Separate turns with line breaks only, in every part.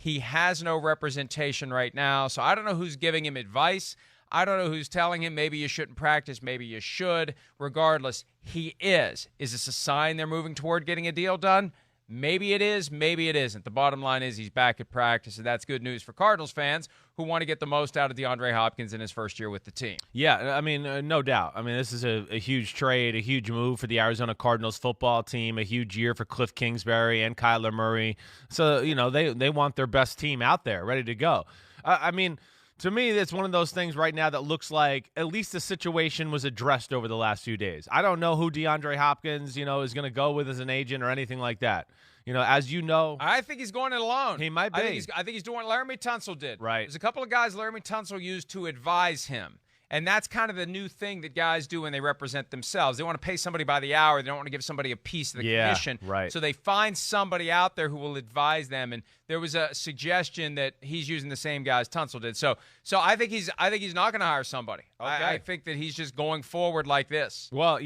He has no representation right now, so I don't know who's giving him advice. I don't know who's telling him maybe you shouldn't practice, maybe you should. Regardless, he is. Is this a sign they're moving toward getting a deal done? Maybe it is, maybe it isn't. The bottom line is he's back at practice, and that's good news for Cardinals fans who want to get the most out of DeAndre Hopkins in his first year with the team.
Yeah, I mean, no doubt. I mean, this is a huge trade, a huge move for the Arizona Cardinals football team, a huge year for Cliff Kingsbury and Kyler Murray. So, they want their best team out there, ready to go. I mean, to me, it's one of those things right now that looks like at least the situation was addressed over the last few days. I don't know who DeAndre Hopkins, is going to go with as an agent or anything like that. As you know,
I think he's going it alone.
He might be.
I think he's doing what Laramie Tunsil did.
Right.
There's a couple of guys Laramie Tunsil used to advise him. And that's kind of the new thing that guys do when they represent themselves. They want to pay somebody by the hour. They don't want to give somebody a piece of the commission.
Right.
So they find somebody out there who will advise them. And there was a suggestion that he's using the same guys Tunsil did. So I think he's not going to hire somebody. Okay. I think that he's just going forward like this.
Well,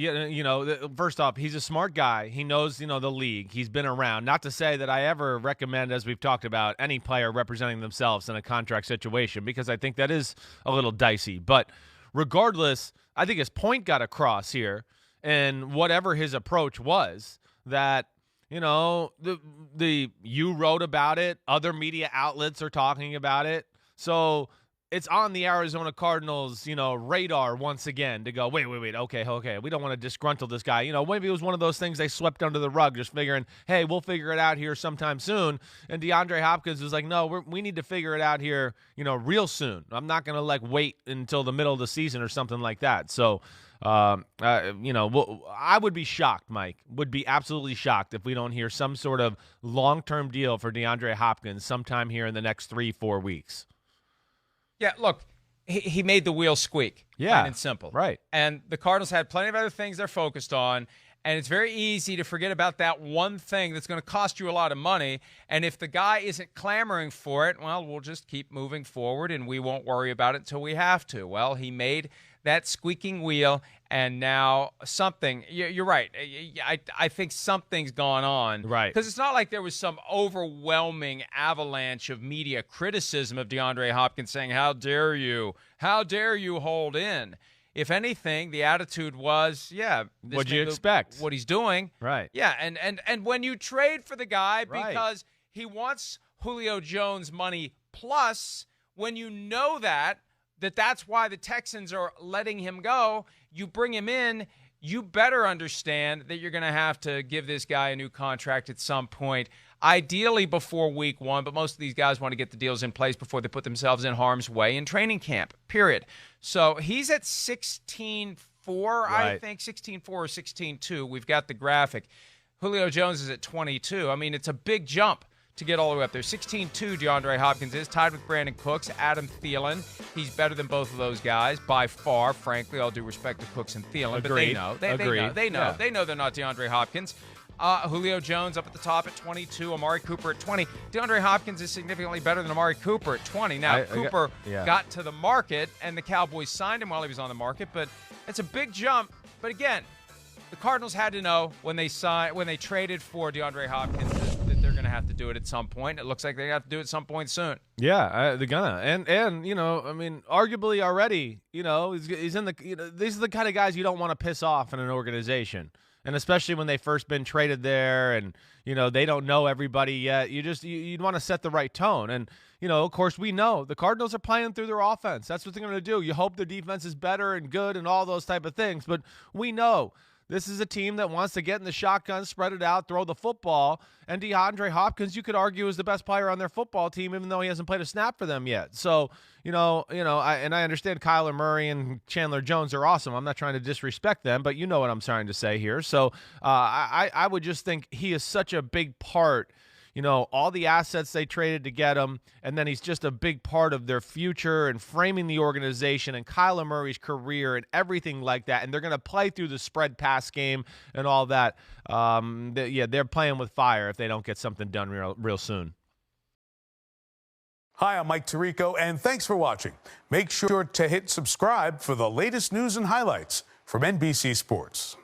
first off, he's a smart guy. He knows, the league. He's been around. Not to say that I ever recommend, as we've talked about, any player representing themselves in a contract situation, because I think that is a little dicey. But regardless, I think his point got across here, and whatever his approach was, that you wrote about it, other media outlets are talking about it, so it's on the Arizona Cardinals, radar once again to go, wait, okay, we don't want to disgruntle this guy. Maybe it was one of those things they swept under the rug, just figuring, hey, we'll figure it out here sometime soon. And DeAndre Hopkins was like, no, we need to figure it out here, real soon. I'm not going to wait until the middle of the season or something like that. So, I would be shocked, Mike, would be absolutely shocked if we don't hear some sort of long-term deal for DeAndre Hopkins sometime here in the next 3-4 weeks.
Yeah, look, he made the wheel squeak.
Yeah.
Plain and simple.
Right.
And the Cardinals had plenty of other things they're focused on, and it's very easy to forget about that one thing that's going to cost you a lot of money. And if the guy isn't clamoring for it, well, we'll just keep moving forward, and we won't worry about it until we have to. Well, he made that squeaking wheel, and now something – you're right. I think something's gone on.
Right.
Because it's not like there was some overwhelming avalanche of media criticism of DeAndre Hopkins saying, how dare you hold in. If anything, the attitude was,
what'd you expect?
What he's doing.
Right.
Yeah, and when you trade for the guy
Right.
because he wants Julio Jones money plus, when you know that's why the Texans are letting him go, you bring him in, you better understand that you're going to have to give this guy a new contract at some point, ideally before week 1, but most of these guys want to get the deals in place before they put themselves in harm's way in training camp, period. So he's at 16-4, I think, 16-4 or 16-2. We've got the graphic. Julio Jones is at 22. I mean, it's a big jump to get all the way up there. 16-2 DeAndre Hopkins is tied with Brandon Cooks, Adam Thielen. He's better than both of those guys by far, frankly, all due respect to Cooks and Thielen.
Agreed.
But they know. They know they're not DeAndre Hopkins. Julio Jones up at the top at 22, Amari Cooper at 20. DeAndre Hopkins is significantly better than Amari Cooper at 20. Now, Cooper got to the market, and the Cowboys signed him while he was on the market, but it's a big jump. But again, the Cardinals had to know when they traded for DeAndre Hopkins that they're going to have to do it at some point. It looks like they have to do it at some point soon.
Yeah, they're gonna, and I mean, arguably already, he's in the, these are the kind of guys you don't want to piss off in an organization, and especially when they first been traded there, and they don't know everybody yet. You'd want to set the right tone, and of course we know the Cardinals are playing through their offense. That's what they're going to do. You hope their defense is better and good and all those type of things, but we know this is a team that wants to get in the shotgun, spread it out, throw the football. And DeAndre Hopkins, you could argue, is the best player on their football team, even though he hasn't played a snap for them yet. So, I understand Kyler Murray and Chandler Jones are awesome. I'm not trying to disrespect them, but you know what I'm trying to say here. So, I would just think he is such a big part. All the assets they traded to get him, and then he's just a big part of their future and framing the organization and Kyler Murray's career and everything like that. And they're going to play through the spread pass game and all that. They're playing with fire if they don't get something done real soon.
Hi, I'm Mike Tirico, and thanks for watching. Make sure to hit subscribe for the latest news and highlights from NBC Sports.